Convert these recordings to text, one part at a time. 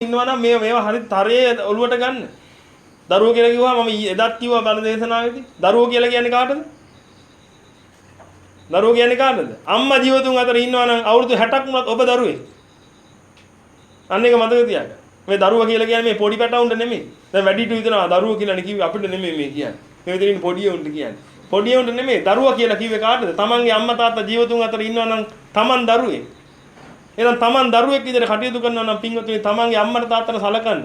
ඉන්නවා නම් මේවා හරි තරයේ ඔලුවට ගන්න. දරුවෝ කියලා කිව්වම මම එදත් කිව්වා බණ දේශනාවේදී. දරුවෝ කියලා කියන්නේ කාටද? දරුවෝ කියන්නේ කාටද? අම්මා ජීවතුන් අතර ඉන්නවා නම් අවුරුදු 60ක් වුණත් ඔබ දරුවෙක්. අන්න එක මතක තියාගන්න. මේ දරුවා කියලා කියන්නේ මේ පොඩි පැටවුන්ට නෙමෙයි. දැන් වැඩිහිටියෝ හිතනවා දරුවෝ කියලානේ කිව්වේ අපිට නෙමෙයි මේ කියන්නේ. මේ විදිහින් පොඩි උන්ට කියන්නේ. පොඩි උන්ට නෙමෙයි දරුවා කියලා කිව්වේ කාටද? තමන්ගේ අම්මා තාත්තා ජීවතුන් අතර ඉන්නවා නම් තමන් දරුවෙක්. එහෙනම් තමන් දරුවෙක් විදිහට කටයුතු කරනවා නම් පින්වතුනි තමන්ගේ අම්මට තාත්තට සලකන්න.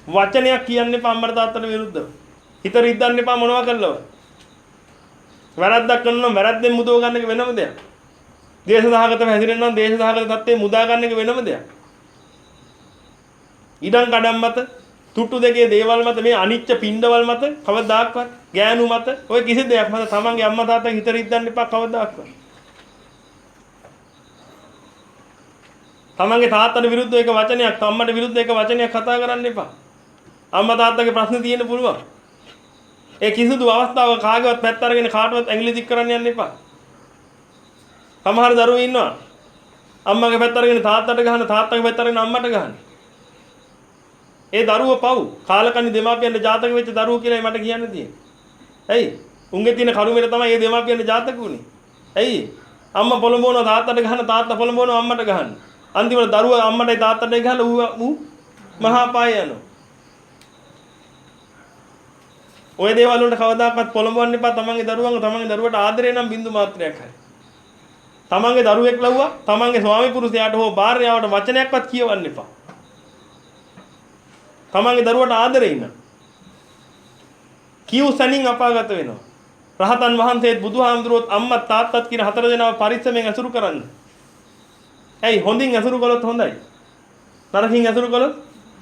වචනයක් කියන්න එපා අම්මට තාත්තට විරුද්ධව. හිත රිද්දන්න එපා මොනවා කළව. වැරද්දක් කරනවා නම් වැරද්දෙන් මුදව ගන්න එක වෙනම දෙයක්. දේශසහගතව හැසිරෙන්න නම් දේශසහගත தත්ත්වේ මුදා ගන්න එක වෙනම දෙයක්. ඉඩම් කඩම් මත තුට්ටු දෙකේ දේවල් මත මේ අනිච්ච පින්ඩවල් මත කවදාක්වත් ගෑනු මත ඔය කිසි දෙයක් මත තමන්ගේ අම්මා තාත්තා හිත රිද්දන්න එපා කවදාක්වත්. තමන්ගේ තාත්තට විරුද්ධව එක වචනයක් අම්මට විරුද්ධව එක වචනයක් කතා කරන්න එපා. අම්මා තාත්තගේ ප්‍රශ්න තියෙන්න පුළුවන්. ඒ කිසිදු අවස්ථාවක කාගේවත් පැත්ත අරගෙන කාටවත් ඇඟිලි දික් කරන්න යන්න එපා. සමහර දරුවෝ ඉන්නවා අම්මගේ පැත්ත අරගෙන තාත්තට ගහන තාත්තගේ පැත්ත අරගෙන අම්මට ගහන. ඒ දරුවෝ පව් කාලකන්ණි දෙමාපියන්ට ජාතක වෙච්ච දරුවෝ කියලා මට කියන්න තියෙන්නේ. ඇයි? උන්ගේ තියෙන කරුමෙට තමයි මේ දෙමාපියන්ට ජාතක උනේ. ඇයි? අම්මා පොළඹවනවා තාත්තට ගහන තාත්තා පොළඹවනවා අම්මට ගහන. අන්තිමට දරුවා අම්මටයි තාත්තටයි ගහලා ඌ මහා පාය යනවා. ඔය දේවල් වලට කවදාකවත් පොළඹවන්න එපා තමන්ගේ දරුවන්ව. තමන්ගේ දරුවට ආදරේ නම් බින්දු මාත්‍රයක් හරි. තමන්ගේ දරුවෙක් ලව්වා තමන්ගේ ස්වාමි පුරුෂයාට හෝ භාර්යාවට වචනයක්වත් කියවන්න එපා. තමන්ගේ දරුවට ආදරේ ඉන්න. කියු සැනින් අපාගත වෙනවා. රහතන් වහන්සේත් බුදුහාමුදුරුවෝත් අම්මා තාත්තත් කියන හතර දෙනාව පරිස්සමෙන් අසුරු කරන්න. ඇයි හොඳින් අසුරු කළොත් හොඳයි. නරකින් අසුරු කළොත්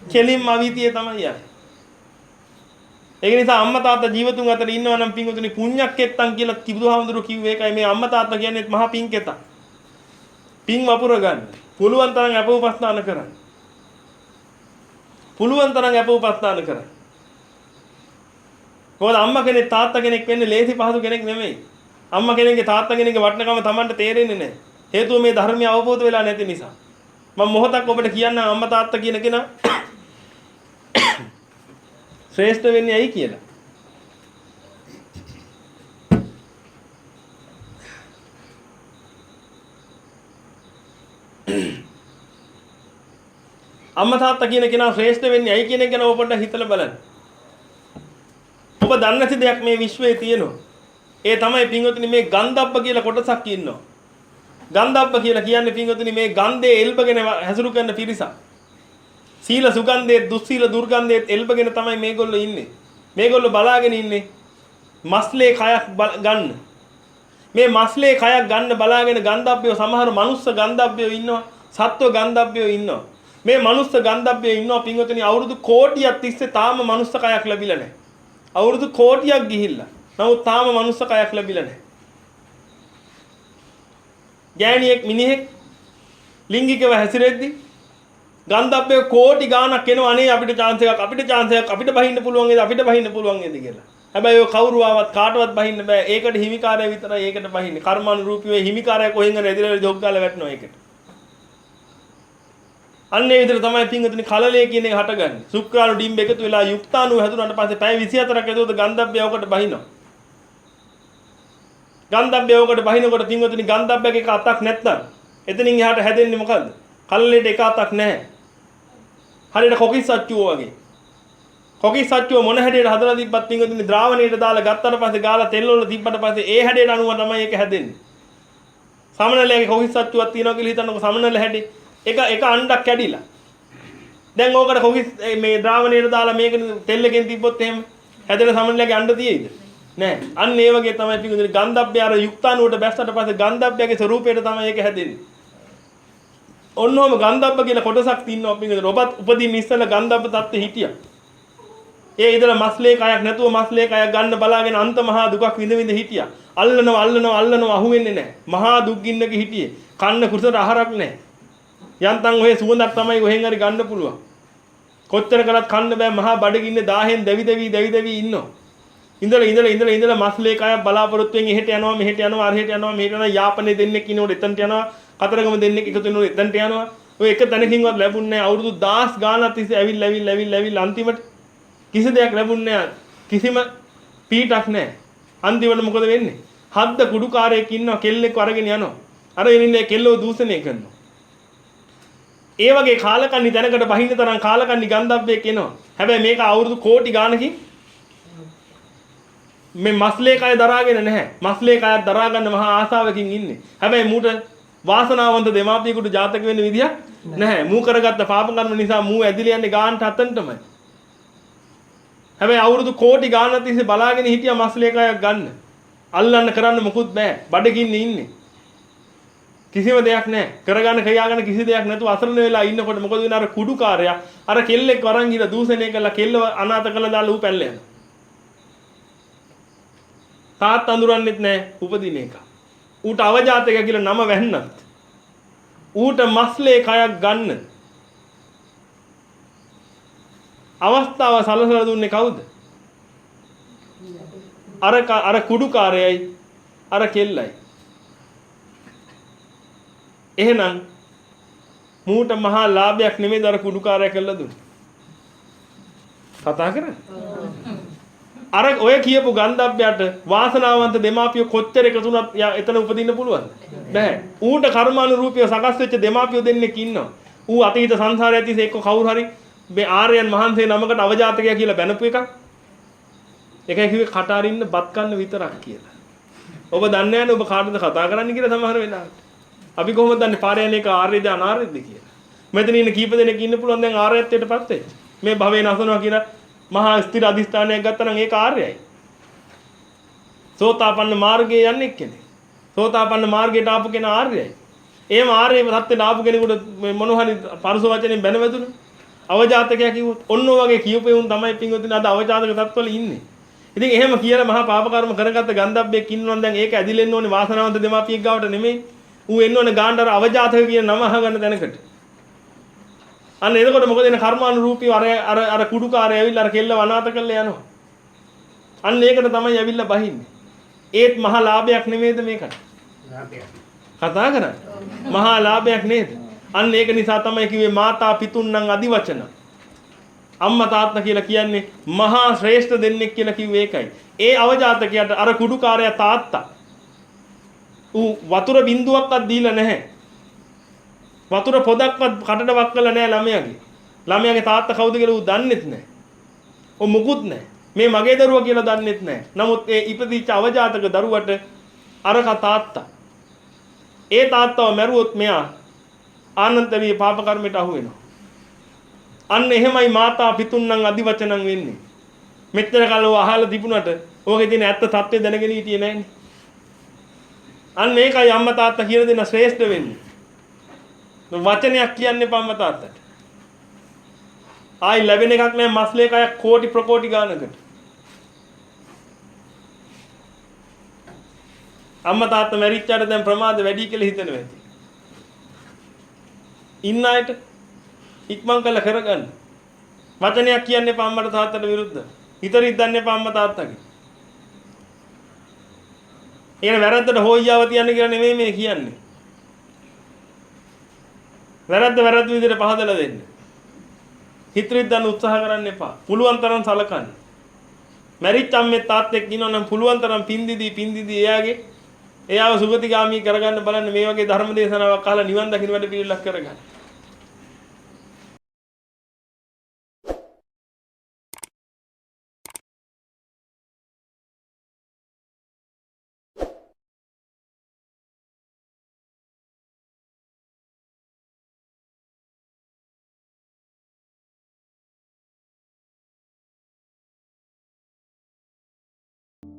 කෙලින්ම අවීතියේ තමයි යන්නේ. ඒක නිසා අම්මා තාත්තා ජීවතුන් අතර ඉන්නවා නම් පින්වතුනි පුණ්‍යක්කෙත්තන් කියලා බුදුහාමුදුරුවෝ කිව්වේ ඒකයි. මේ අම්මා තාත්තා කියන්නේ මහා පින්කෙතක්. පින් වපුර ගන්න. පුළුවන් තරම් අප උපස්ථාන කරන්න. පුළුවන් තරම් අප උපස්ථාන කරන්න. කොහොමද අම්මා කෙනෙක් තාත්තා කෙනෙක් වෙන්නේ ලේසි පහසු කෙනෙක් නෙමෙයි. අම්මා කෙනෙක්ගේ තාත්තා කෙනෙක්ගේ වටිනකම Tamanට තේරෙන්නේ නැහැ. හේතුව මේ ධර්මය අවබෝධ වෙලා නැති නිසා. මම මොහොතක් ඔබට කියන්නම් අම්මා තාත්තා කියන කෙනා ශ්‍රේෂ්ඨ වෙන්නේ ඇයි කියලා. අම්මා තාත්තා කියන කෙනා ශ්‍රේෂ්ඨ වෙන්නේ ඇයි කියන එක ගැන ඔබ පොඩ්ඩක් හිතලා බලන්න. ඔබ දන්නේ නැති දෙයක් මේ විශ්වයේ තියෙනවා. ඒ තමයි පින්වතුනි මේ ගන්ධබ්බ කියලා කොටසක් ඉන්නවා. ගන්ධබ්බ කියලා කියන්නේ පින්වතුනි මේ ගන්ධයේ එල්බගෙන හැසුරු කරන පිරිසක්. සීල සුගන්ධයේ දුස්සීල දුර්ගන්ධයේ එල්බගෙන තමයි මේගොල්ලෝ ඉන්නේ. මේගොල්ලෝ බලාගෙන ඉන්නේ මස්ලේ කයක් ගන්න. මේ මස්ලේ කයක් ගන්න බලාගෙන ගන්ධබ්බයෝ සමහර මනුස්ස ගන්ධබ්බයෝ ඉන්නවා. සත්ව ගන්ධබ්බයෝ ඉන්නවා. මේ මනුස්ස ගන්ධබ්බයෝ ඉන්නවා පින්වතුනි අවුරුදු කෝටියක් තිස්සේ තාම මනුස්ස කයක් ලැබිලා නැහැ. අවුරුදු කෝටියක් ගිහිල්ලා. නමුත් තාම මනුස්ස කයක් ලැබිලා නැහැ. ගෑණියෙක් මිනිහෙක් ලිංගිකව හැසිරෙද්දි ගන්ධබ්බේ කෝටි ගාණක් එනවා අනේ අපිට chance එකක් අපිට බහින්න පුළුවන් වේද කියලා. හැබැයි ඔය කවුරු ආවත් කාටවත් බහින්න බෑ. ඒකට හිමිකාරය විතරයි ඒකට බහින්නේ. කර්මානුරූපීව හිමිකාරය කොහෙන් හරි ඇදලා ජොග් ගාලා වැටෙනවා ඒකට. අන්නේ විතර තමයි පින්වතුනි කලලය කියන එක හටගන්නේ. ශුක්‍රාණු ඩිම්බ එකතු වෙලා යුක්තාණු හැදුනට පස්සේ පැය 24ක් ඇතුළත ගන්ධබ්බයවකට බහිනවා. ගන්ධබ්බයවකට බහිනකොට පින්වතුනි ගන්ධබ්බයක එක අතක් නැත්නම් එතනින් එහාට හැදෙන්නේ මොකද්ද? කලලයට එක අතක් නැහැ. හරියට කොකිස් සච්චුව වගේ. කොකිස් සච්චුව මොන හැඩයට හදලා තිබ්බත් පින්වතුනි ද්‍රාවණයට දාලා ගත්තට පස්සේ ගාලා තෙල් වල තිබ්බට පස්සේ ඒ හැඩයට අනුව තමයි ඒක හැදෙන්නේ. සමනලයේ කොකිස් සච්චුවක් තියෙනවා කියලා හිතන්නකො සමනල හැඩේ. එක අණ්ඩක් කැඩිලා. දැන් ඕකට කොකිස් මේ ද්‍රාවණයට දාලා මේක තෙල් එකෙන් තිබ්බොත් එහෙම හැදෙන සමනලයේ අණ්ඩ තියෙයිද? නෑ. අන්න ඒ වගේ තමයි පිටුදුනේ ගන්ධබ්බය අර යුක්තාණුවට බැස්සට පස්සේ ගන්ධබ්බයගේ ස්වරූපයට තමයි ඒක හැදෙන්නේ. ඔන්නෝම ගන්ධබ්බ කියලා කොටසක් තියෙනවා පිටුදුනේ. ඔබත් උපදින්න ඉස්සෙල්ලා ගන්ධබ්බ තත්ත්වෙ හිටියා. ඒ ඉඳලා මස්ලේ කයක් නැතුව මස්ලේ කයක් ගන්න බලාගෙන අන්ත මහා දුකක් විඳ විඳ හිටියා. අල්ලනවා අහුවෙන්නේ නැහැ. මහා දුක් ගින්නක හිටියේ. කන්න කුසට ආහාරක් නැහැ. යන්තම් ඔය සුවඳක් තමයි කොහෙන් හරි ගන්න පුළුවන්. කොච්චර කළත් කන්න බෑ මහා බඩගින්නේ 1000න් දැවි දැවි ඉන්නවා. ඉඳලා මස්ලේ කයක් බලාපොරොත්තුෙන් එහෙට යනවා මෙහෙට යනවා අරහෙට යනවා මෙහෙට යනවා යාපනයේ දෙන්නෙක් ඉන්නකොට එතනට යනවා කතරගම දෙන්නෙක් එකතු වෙනකොට එතනට යනවා ඔය එක තැනකින්වත් ලැබුණේ නැහැ. අවුරුදු 10 ගානක් තිස්සේ ඇවිල්ලා අන්තිමට කිසි දෙයක් ලැබුණේ නැහැ. කිසිම පීටක් නැහැ. අන්තිමට මොකද වෙන්නේ? හද්ද කුඩුකාරයෙක් ඉන්නවා කෙල්ලෙක් අරගෙන යනවා. අර එනින්නේ කෙල්ලව දූෂණය කරනවා. ඒ වගේ කාලකන්ණි තැනකට බහින්න තරම් කාලකන්ණි ගන්ධබ්බෙක් එනවා. හැබැයි මේක අවුරුදු කෝටි ගානකින් මේ මස්ලේ කය දරාගෙන නැහැ. මස්ලේ කයත් දරා ගන්න මහා ආසාවකින් ඉන්නේ. හැබැයි මූට වාසනාවන්ත දෙමාපියෙකුට ජාතක වෙන්න විදියක් නැහැ. මූ කරගත්ත පාප කර්ම නිසා මූ ඇදිලා යන්නේ ගානට අතන්ටමයි. හැබැයි අවුරුදු කෝටි ගානක් තිස්සේ බලාගෙන හිටියා මස්ලේ කයක් ගන්න. අල්ලන්න කරන්න මොකුත් බෑ. බඩගින්නේ ඉන්නේ. කිසිම දෙයක් නැහැ. කරගන්න ක්‍රියාගන්න කිසි දෙයක් නැතුව අසරණ වෙලා ඉන්නකොට මොකද වෙන්නේ? අර කුඩුකාරයා අර කෙල්ලෙක් වරන් ගිහලා දූෂණය කරලා කෙල්ලව අනාථ කරලා දාලා ඌ පැල්ල යනවා. තාත් අඳුරන්නෙත් නැහැ උපදින එක. ඌට අවජාතක කියලා නම වැන්නත්. ඌට මස්ලේ කයක් ගන්න අවස්ථාව සලසලා දුන්නේ කවුද? අර කුඩුකාරයයි අර කෙල්ලයි. එහෙනම් මූට මහා ලාභයක් නෙමෙයි අර කුඩුකාරය කළා දුන්නේ. කතා කරන්නේ. අර ඔය කියපු ගන්ධබ්බයට වාසනාවන්ත දෙමාපියෝ කොච්චර එකතු වුණත් එතන උපදින්න පුළුවන්ද? නැහැ. ඌට කර්මානුරූපීව සකස් වෙච්ච දෙමාපියෝ දෙන්නෙක් ඉන්නවා. ඌ අතීත සංසාරය ඇතිසේ එක්ක කවුරු හරි මේ ආර්යයන් මහන්සේ නමකට අවජාතකයා කියලා බැනපු එකක්. ඒකයි කිව්වේ කට අරින්න බත් කන්න විතරක් කියලා. ඔබ දන්නේ නැහැ ඔබ කාටද කතා කරන්න කියලා සමහර වෙලාවට. අපි කොහොමද දන්නේ පාරේ යන එක ආර්යද අනාර්යද කියලා? මෙතන ඉන්න කීප දෙනෙක් ඉන්න පුළුවන් දැන් ආර්යත්වයටපත් වෙච්ච. මේ භවයේ නසනවා කියලා මහා ස්ථිර අධිෂ්ඨානයක් ගත්තා නම් ඒක ආර්යයි. සෝතාපන්න මාර්ගයේ යන්නේ කෙනෙක්. සෝතාපන්න මාර්ගයට ආපු කෙනා ආර්යයි. එහෙම ආර්යම සත්‍යට ආපු කෙනෙකුට මොන හරි පරුස වචනෙන් බැනවැදුණු අවජාතකයා කිව්වොත් ඔන්න ඔයගේ කියූපේ උන් තමයි පින්වතුනි අද අවජාතක තත්වල ඉන්නේ. ඉතින් එහෙම කියලා මහා පාප කර්ම කරගත්ත ගන්ධබ්බෙක් ඉන්නවනම් දැන් ඒක ඇදිලෙන්න ඕනේ වාසනාවන්ත දෙමාපියෙක් ගාවට නෙමෙයි. ඌ එන්න ඕනේ ගාණ්ඩාර අවජාතක කියන නම අහගන්න තැනකට. අන්න එතකොට මොකද එන කර්මානුරූපීව අර කුඩුකාරය ඇවිල්ලා අර කෙල්ල වනාත කරලා යනවා. අන්න ඒකට තමයි ඇවිල්ලා බහින්නේ. ඒත් මහා ලාභයක් නෙමෙයිද මේකට? ලාභයක්. කතා කරන්නේ. මහා ලාභයක් නේද? අන්න ඒක නිසා තමයි කිව්වේ මාතා පිතුන්නම් අදිවචන. අම්මා තාත්තා කියලා කියන්නේ මහා ශ්‍රේෂ්ඨ දෙන්නෙක් කියලා කිව්වේ ඒකයි. ඒ අවජාතකයට අර කුඩුකාරයා තාත්තා ඌ වතුර බින්දුවක්වත් දීලා නැහැ. වතුර පොදක්වත් කටට වක්කලා නැහැ ළමයාගේ. ළමයාගේ තාත්තා කවුද කියලා ඌ දන්නෙත් නැහැ. ඔ මුකුත් නැහැ. මේ මගේ දරුවා කියලා දන්නෙත් නැහැ. නමුත් ඒ ඉපදිච්ච අවජාතක දරුවට අරක තාත්තා. ඒ තාත්තව මැරුවොත් මෙයා ආනන්තරිය පාප කර්මයට අහු වෙනවා. අන්න එහෙමයි මාතා පිතුන්නම් අදිවචනං වෙන්නේ. මෙච්චර කල් ඔය අහලා තිබුණාට ඕකේ තියෙන ඇත්ත තත්ත්වය දැනගෙන හිටියේ නැහැනේ. අන්න ඒකයි අම්මා තාත්තා කියන දෙන ශ්‍රේෂ්ඨ වෙන්නේ. වචනයක් කියන්නේ අම්මා තාත්තට. ආයි ලැබෙන එකක් නෑ මස්ලේ කයක් කෝටි ප්‍රකෝටි ගානකට. අම්මා තාත්තා මැරිච්චාට දැන් ප්‍රමාද වැඩි කියලා හිතනවා ඇති. ඉන්න අයට ඉක්මන් කළ කරගන්න. වචනයක් කියන්නේ අම්මට තාත්තට විරුද්ධ. හිතරින් දන්නේ අම්මා තාත්තගේ. ඒන වැරද්දට හොයියාව තියන්නේ කියලා නෙමෙයි මේ කියන්නේ. වැරද්ද විදිහට පහදලා දෙන්න. හිතරින් දන්න උත්සාහ කරන්න එපා. පුළුවන් තරම් සලකන්න. මැරිච්ච අම්මේ තාත්තෙක් ඉන්නවනම් පුළුවන් තරම් පින්දිදී එයාව සුගතිගාමී කරගන්න බලන්න මේ වගේ ධර්ම දේශනාවක් අහලා නිවන් දකින්න වැඩ පිළිවෙලක් කරගන්න.